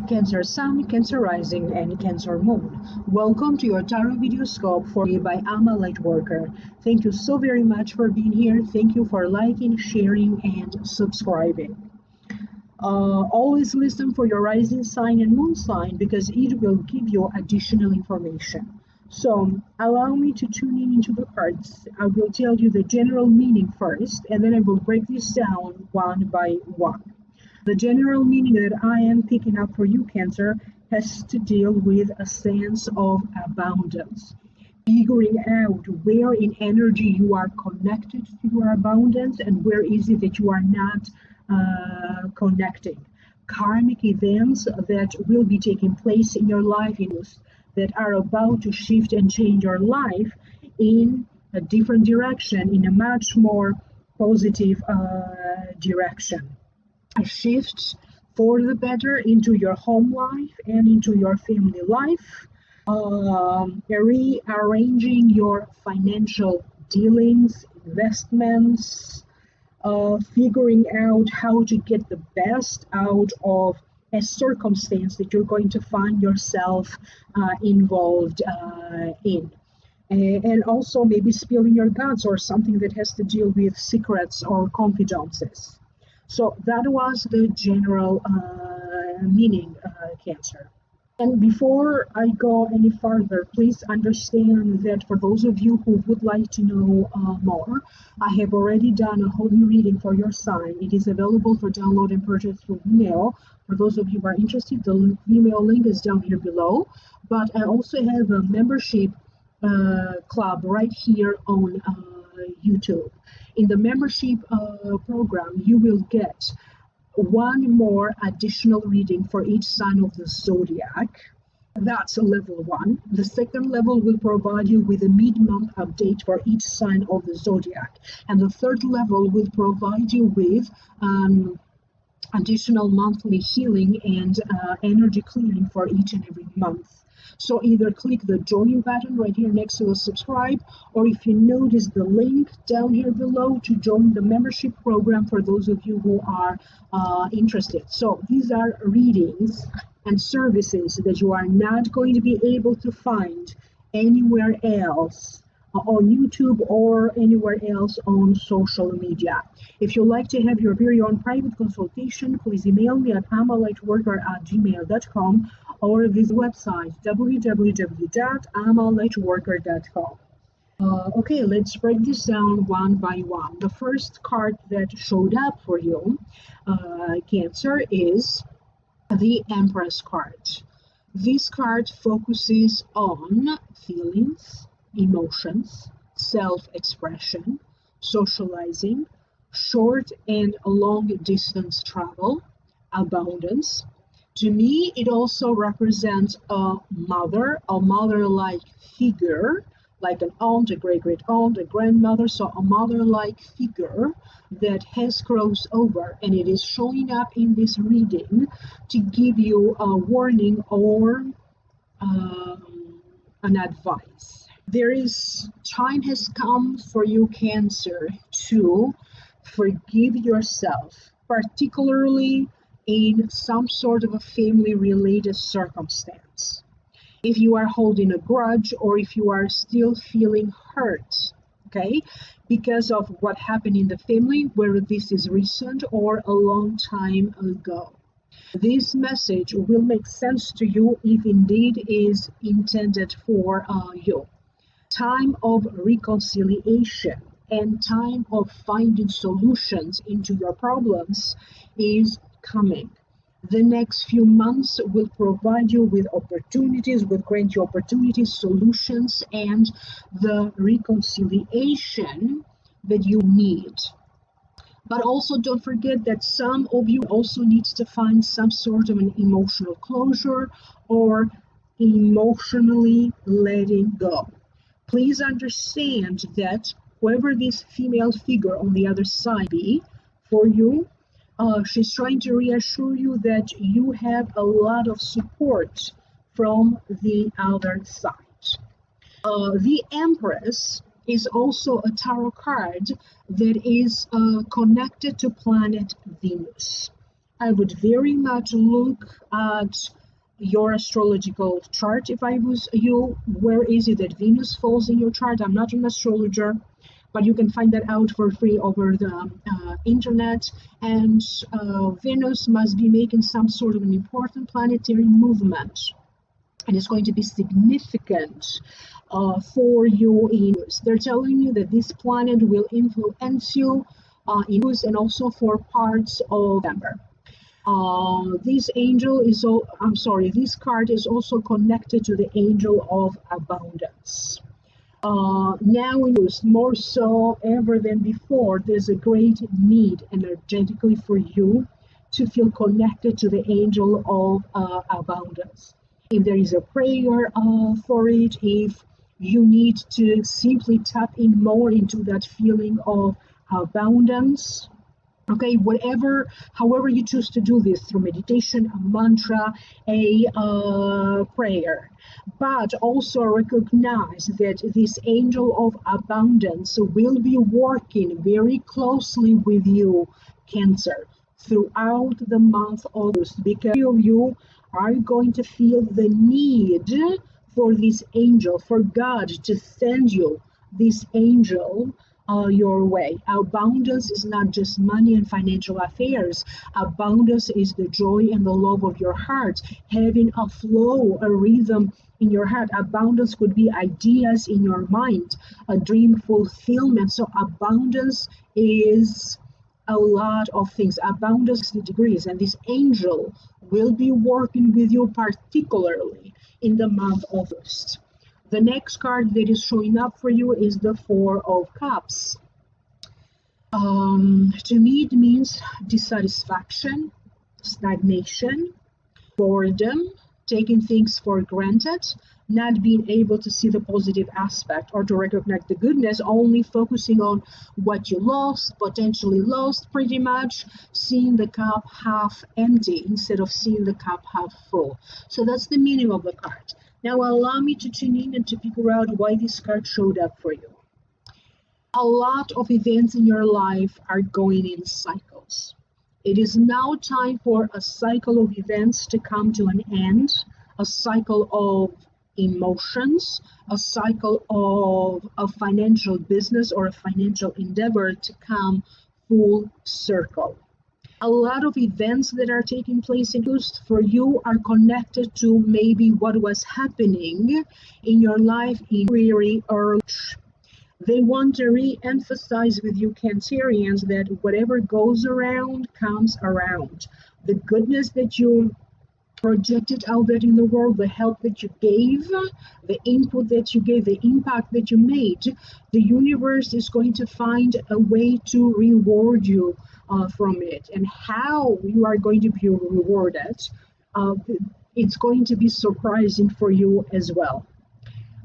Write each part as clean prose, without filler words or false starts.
Cancer Sun, Cancer Rising, and Cancer Moon. Welcome to your Tarot Video Scope for me by Ama Lightworker. Thank you so very much for being here. Thank you for liking, sharing, and subscribing. Always listen for your rising sign and moon sign because it will give you additional information. So allow me to tune in into the cards. I will tell you the general meaning first, and then I will break this down one by one. The general meaning that I am picking up for you, Cancer, has to deal with a sense of abundance. Figuring out where in energy you are connected to your abundance and where is it that you are not connecting. Karmic events that will be taking place in your life that are about to shift and change your life in a different direction, in a much more positive direction. A shift for the better into your home life and into your family life, rearranging your financial dealings, investments, figuring out how to get the best out of a circumstance that you're going to find yourself involved in. And also maybe spilling your guts or something that has to deal with secrets or confidences. So that was the general meaning, Cancer. And before I go any further, please understand that for those of you who would like to know more, I have already done a whole new reading for your sign. It is available for download and purchase through email. For those of you who are interested, the email link is down here below. But I also have a membership club right here on YouTube. In the membership program, you will get one more additional reading for each sign of the zodiac. That's level 1. The second level will provide you with a mid-month update for each sign of the zodiac. And the third level will provide you with additional monthly healing and energy clearing for each and every month. So either click the join button right here next to the subscribe, or if you notice the link down here below to join the membership program for those of you who are interested. So these are readings and services that you are not going to be able to find anywhere else on YouTube or anywhere else on social media. If you'd like to have your very own private consultation, please email me at amalightworker@gmail.com or visit website www.amalightworker.com. Okay, let's break this down one by one. The first card that showed up for you, Cancer, is the Empress card. This card focuses on feelings, emotions, self-expression, socializing, short and long distance travel, abundance. To me, it also represents a mother-like figure, like an aunt, a great-great-aunt, a grandmother, so a mother-like figure that has crossed over, and it is showing up in this reading to give you a warning or an advice. Time has come for you, Cancer, to forgive yourself, particularly in some sort of a family-related circumstance. If you are holding a grudge or if you are still feeling hurt, okay, because of what happened in the family, whether this is recent or a long time ago. This message will make sense to you if indeed is intended for you. Time of reconciliation and time of finding solutions into your problems is coming. The next few months will provide you with opportunities, will grant you opportunities, solutions, and the reconciliation that you need. But also don't forget that some of you also need to find some sort of an emotional closure or emotionally letting go. Please understand that whoever this female figure on the other side be for you, she's trying to reassure you that you have a lot of support from the other side. The Empress is also a tarot card that is connected to planet Venus. I would very much look at your astrological chart if I was you. Where is it that Venus falls in your chart? I'm not an astrologer, but you can find that out for free over the internet. And Venus must be making some sort of an important planetary movement, and it's going to be significant for you in news. They're telling you that this planet will influence you in news and also for parts of December. This angel is, this card is also connected to the angel of abundance. Now, more so ever than before, there's a great need energetically for you to feel connected to the angel of abundance. If there is a prayer for it, if you need to simply tap in more into that feeling of abundance, okay, however you choose to do this, through meditation, a mantra, a prayer, but also recognize that this angel of abundance will be working very closely with you, Cancer, throughout the month of August, because you are going to feel the need for this angel, for God to send you this angel your way. Abundance is not just money and financial affairs. Abundance is the joy and the love of your heart, having a flow, a rhythm in your heart. Abundance could be ideas in your mind, a dream fulfillment. So abundance is a lot of things. Abundance is the degrees, and this angel will be working with you particularly in the month of August. The next card that is showing up for you is the Four of Cups. To me, it means dissatisfaction, stagnation, boredom, taking things for granted, not being able to see the positive aspect or to recognize the goodness, only focusing on what you lost, potentially lost, pretty much seeing the cup half empty instead of seeing the cup half full. So that's the meaning of the card. Now allow me to tune in and to figure out why this card showed up for you. A lot of events in your life are going in cycles. It is now time for a cycle of events to come to an end, a cycle of emotions, a cycle of a financial business or a financial endeavor to come full circle. A lot of events that are taking place in August for you are connected to maybe what was happening in your life in very early. They want to re-emphasize with you, Cancerians, that whatever goes around comes around. The goodness that you projected out there in the world, the help that you gave, the input that you gave, the impact that you made, the universe is going to find a way to reward you from it. And how you are going to be rewarded, it's going to be surprising for you as well.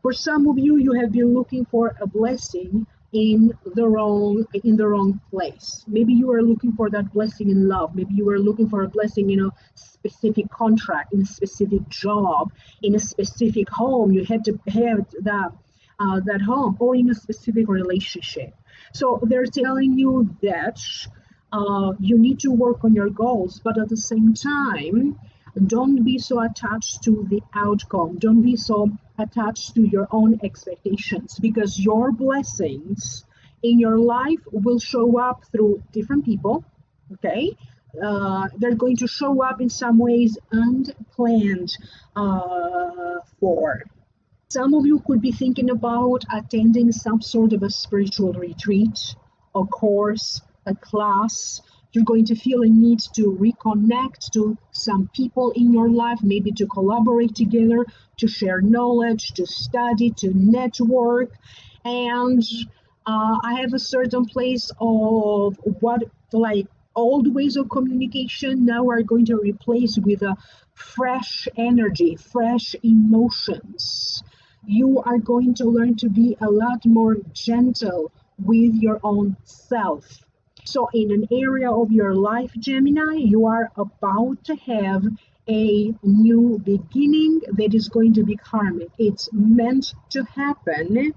For some of you, you have been looking for a blessing in the wrong place. Maybe you are looking for that blessing in love. Maybe you are looking for a blessing in a specific contract, in a specific job, in a specific home. You had to have that home, or in a specific relationship. So they're telling you that you need to work on your goals, but at the same time, don't be so attached to the outcome. Don't be so attached to your own expectations, because your blessings in your life will show up through different people, okay? They're going to show up in some ways unplanned for. Some of you could be thinking about attending some sort of a spiritual retreat, a course, a class. You're going to feel a need to reconnect to some people in your life, maybe to collaborate together, to share knowledge, to study, to network. And I have a certain place of what, like, old ways of communication now are going to replace with a fresh energy, fresh emotions. You are going to learn to be a lot more gentle with your own self. So in an area of your life, Gemini, you are about to have a new beginning that is going to be karmic. It's meant to happen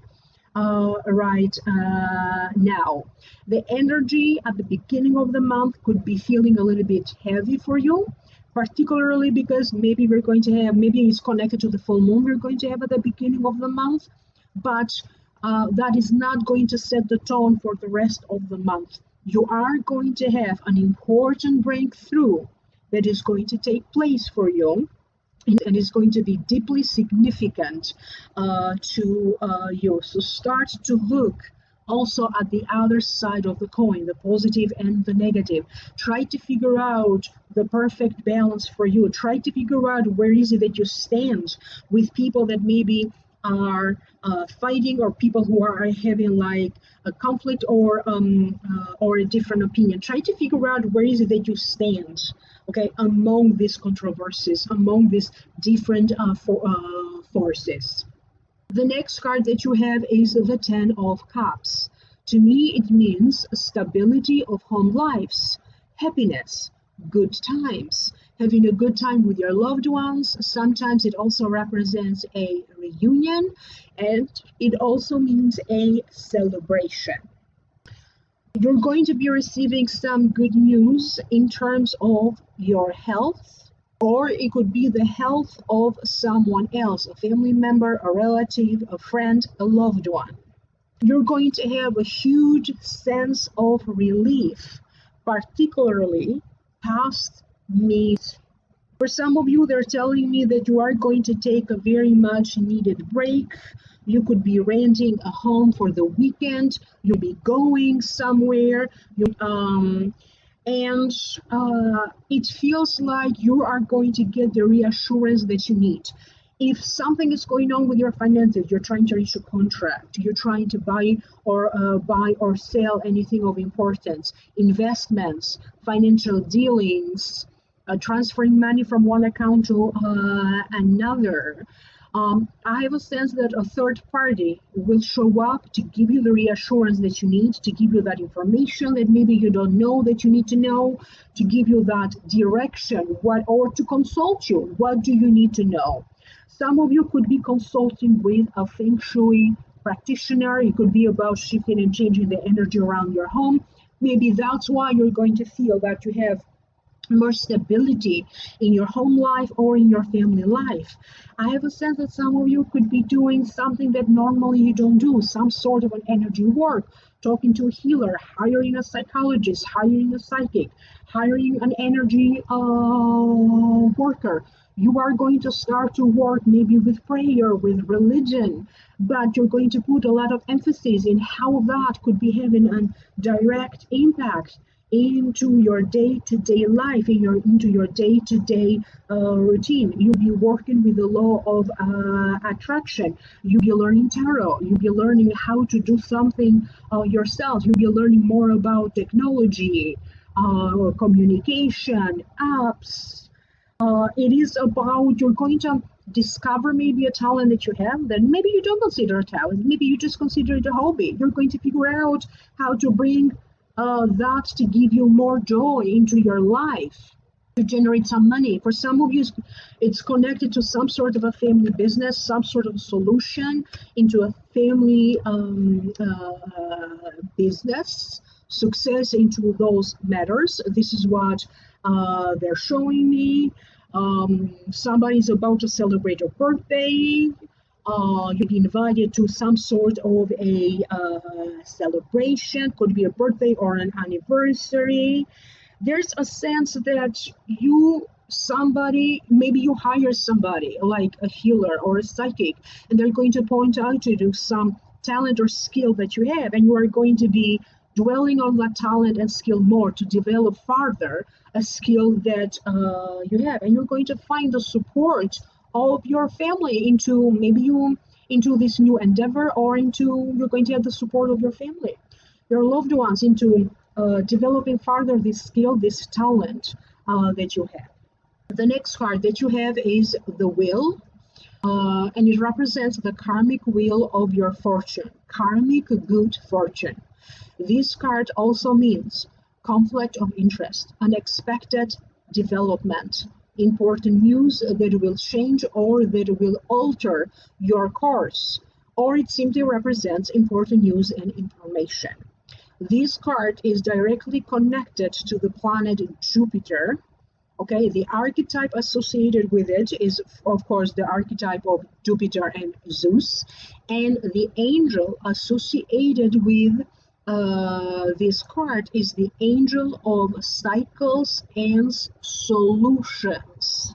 right now. The energy at the beginning of the month could be feeling a little bit heavy for you, particularly because maybe we're going to have, maybe it's connected to the full moon we're going to have at the beginning of the month, but that is not going to set the tone for the rest of the month. You are going to have an important breakthrough that is going to take place for you, and is going to be deeply significant to you. So start to look also at the other side of the coin, the positive and the negative. Try to figure out the perfect balance for you. Try to figure out where is it that you stand with people that maybe are fighting, or people who are having like a conflict or a different opinion. Try to figure out where is it that you stand, okay, among these controversies, among these different forces. The next card that you have is the Ten of Cups. To me, it means stability of home lives, happiness, good times, having a good time with your loved ones. Sometimes it also represents a reunion, and it also means a celebration. You're going to be receiving some good news in terms of your health, or it could be the health of someone else, a family member, a relative, a friend, a loved one. You're going to have a huge sense of relief, particularly past meetings. For some of you, they're telling me that you are going to take a very much needed break. You could be renting a home for the weekend. You'll be going somewhere. And it feels like you are going to get the reassurance that you need. If something is going on with your finances, you're trying to reach a contract, you're trying to buy or sell anything of importance, investments, financial dealings, transferring money from one account to another. I have a sense that a third party will show up to give you the reassurance that you need, to give you that information that maybe you don't know that you need to know, to give you that direction, or to consult you. What do you need to know? Some of you could be consulting with a Feng Shui practitioner. It could be about shifting and changing the energy around your home. Maybe that's why you're going to feel that you have more stability in your home life or in your family life. I have a sense that some of you could be doing something that normally you don't do, some sort of an energy work, talking to a healer, hiring a psychologist, hiring a psychic, hiring an energy worker. You are going to start to work maybe with prayer, with religion, but you're going to put a lot of emphasis in how that could be having a direct impact into your day-to-day life, into your day-to-day routine. You'll be working with the law of attraction. You'll be learning tarot. You'll be learning how to do something yourself. You'll be learning more about technology, communication, apps. It is about, you're going to discover maybe a talent that you have that maybe you don't consider a talent. Maybe you just consider it a hobby. You're going to figure out how to bring that to give you more joy into your life, to generate some money. For some of you, it's connected to some sort of a family business, some sort of solution into a family business, success into those matters. This is what they're showing me. Somebody's about to celebrate a birthday. You'll be invited to some sort of a celebration, could be a birthday or an anniversary. There's a sense that maybe you hire somebody like a healer or a psychic, and they're going to point out to you some talent or skill that you have, and you are going to be dwelling on that talent and skill more to develop further a skill that you have, and you're going to find the support of your family into this new endeavor, or you're going to have the support of your family, your loved ones, into developing further this skill, this talent that you have. The next card that you have is the Wheel, and it represents the karmic wheel of your fortune, karmic good fortune. This card also means conflict of interest, unexpected development, important news that will change or that will alter your course or it simply represents important news and information. This card is directly connected to the planet Jupiter. Okay, the archetype associated with it is, of course, the archetype of Jupiter and Zeus, and the angel associated with this card is the angel of cycles and solutions.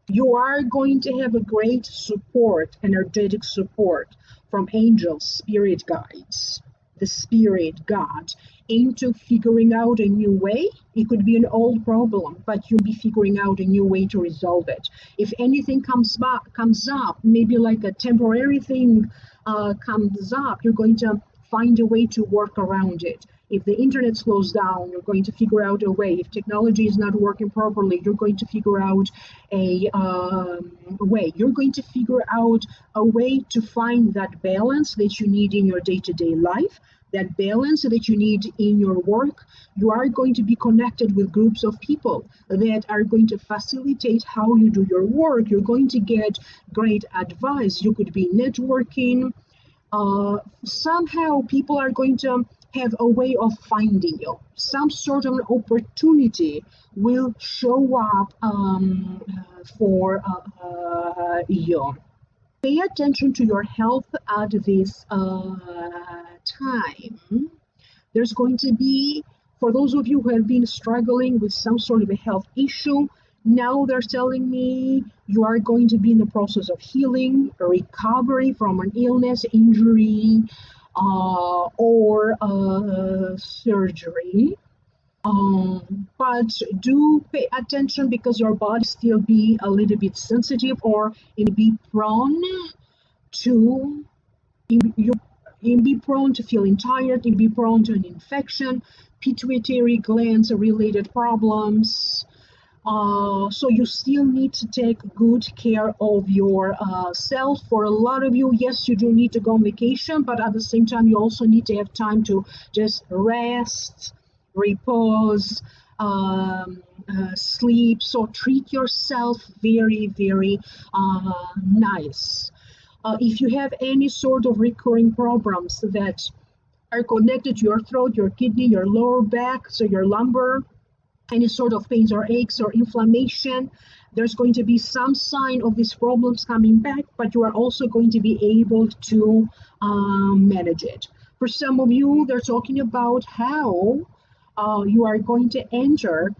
You are going to have a great support, energetic support from angels, spirit guides, the spirit God, into figuring out a new way. It could be an old problem, but you'll be figuring out a new way to resolve it. If anything comes up, maybe like a temporary thing comes up, you're going to find a way to work around it. If the internet slows down, you're going to figure out a way. If technology is not working properly, you're going to figure out a way. You're going to figure out a way to find that balance that you need in your day-to-day life, that balance that you need in your work. You are going to be connected with groups of people that are going to facilitate how you do your work. You're going to get great advice. You could be networking. Somehow people are going to have a way of finding you. Some sort of an opportunity will show up for you. Pay attention to your health at this time. There's going to be, for those of you who have been struggling with some sort of a health issue, now they're telling me you are going to be in the process of healing, a recovery from an illness, injury, or surgery. But do pay attention because your body still be a little bit sensitive, or it be prone to feeling tired, it be prone to an infection, pituitary glands related problems. So you still need to take good care of yourself. For a lot of you, yes, you do need to go on vacation, but at the same time, you also need to have time to just rest, repose, sleep. So treat yourself very, very nice. If you have any sort of recurring problems that are connected to your throat, your kidney, your lower back, so your lumbar, any sort of pains or aches or inflammation, there's going to be some sign of these problems coming back, but you are also going to be able to manage it. For some of you, they're talking about how you are going to enter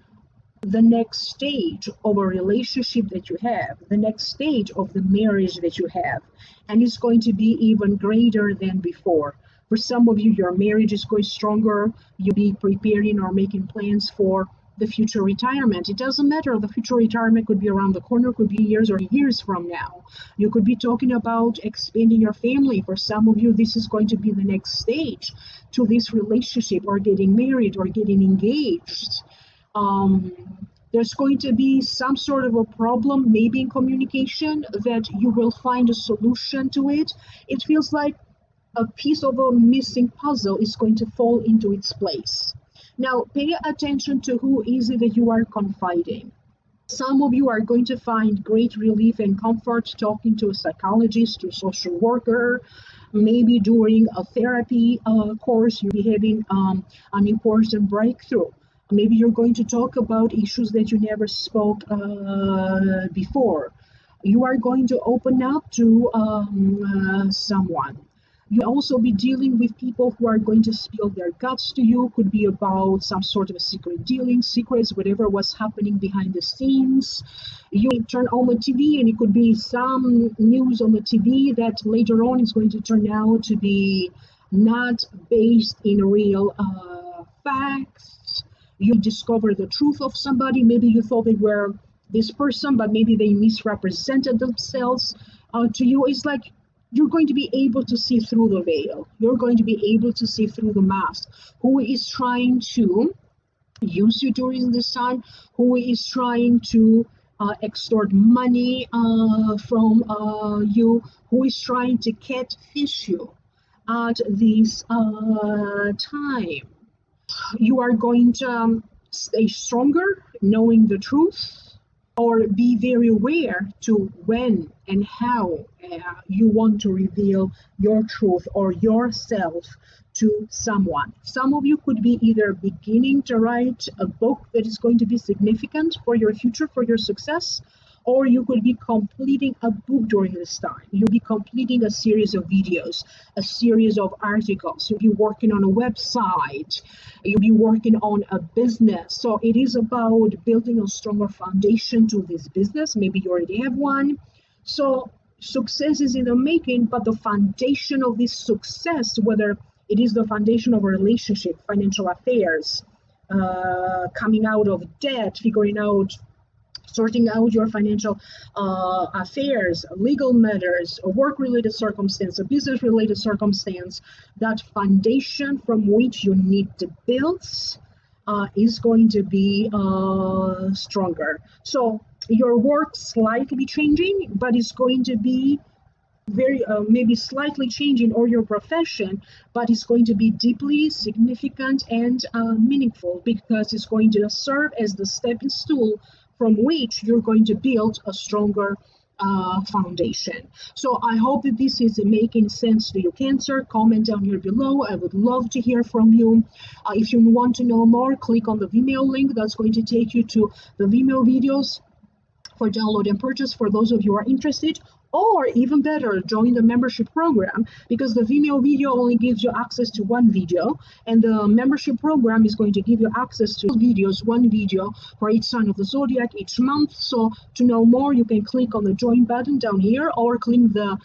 the next stage of a relationship that you have, the next stage of the marriage that you have, and it's going to be even greater than before. For some of you, your marriage is going stronger. You'll be preparing or making plans for the future retirement. It doesn't matter. The future retirement could be around the corner, could be years or years from now. You could be talking about expanding your family. For some of you, this is going to be the next stage to this relationship, or getting married or getting engaged. There's going to be some sort of a problem, maybe in communication, that you will find a solution to it. It feels like a piece of a missing puzzle is going to fall into its place. Now, pay attention to who is it that you are confiding. Some of you are going to find great relief and comfort talking to a psychologist, to a social worker. Maybe during a therapy course, you'll be having an important breakthrough. Maybe you're going to talk about issues that you never spoke before. You are going to open up to someone. You'll also be dealing with people who are going to spill their guts to you. Could be about some sort of a secret dealing, secrets, whatever was happening behind the scenes. You turn on the TV and it could be some news on the TV that later on is going to turn out to be not based in real facts. You discover the truth of somebody. Maybe you thought they were this person, but maybe they misrepresented themselves to you. It's like you're going to be able to see through the veil. You're going to be able to see through the mask. Who is trying to use you during this time? Who is trying to extort money from you? Who is trying to catfish you at this time? You are going to stay stronger, knowing the truth. or be very aware to when and how you want to reveal your truth or yourself to someone. Some of you could be either beginning to write a book that is going to be significant for your future, for your success, or you could be completing a book during this time. You'll be completing a series of videos, a series of articles. You'll be working on a website. You'll be working on a business. So it is about building a stronger foundation to this business. Maybe you already have one. So success is in the making, but the foundation of this success, whether it is the foundation of a relationship, financial affairs, coming out of debt, figuring out, sorting out your financial affairs, legal matters, a work-related circumstance, a business-related circumstance, that foundation from which you need to build is going to be stronger. So your work slightly changing, but it's going to be very maybe slightly changing, or your profession, but it's going to be deeply significant and meaningful, because it's going to serve as the stepping stool from which you're going to build a stronger foundation. So I hope that this is making sense to you, Cancer. Comment down here below. I would love to hear from you. If you want to know more, click on the Vimeo link. That's going to take you to the Vimeo videos for download and purchase for those of you who are interested. Or even better, join the membership program, because the Vimeo video only gives you access to one video, and the membership program is going to give you access to videos, one video for each sign of the zodiac each month. So to know more, you can click on the join button down here, or click the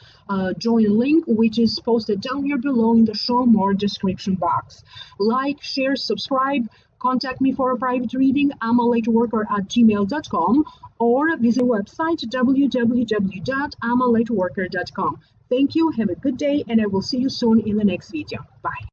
join link, which is posted down here below in the show more description box. Like, share, subscribe. Contact me for a private reading, amalightworker@gmail.com, or visit our website, www.amalightworker.com. Thank you, have a good day, and I will see you soon in the next video. Bye.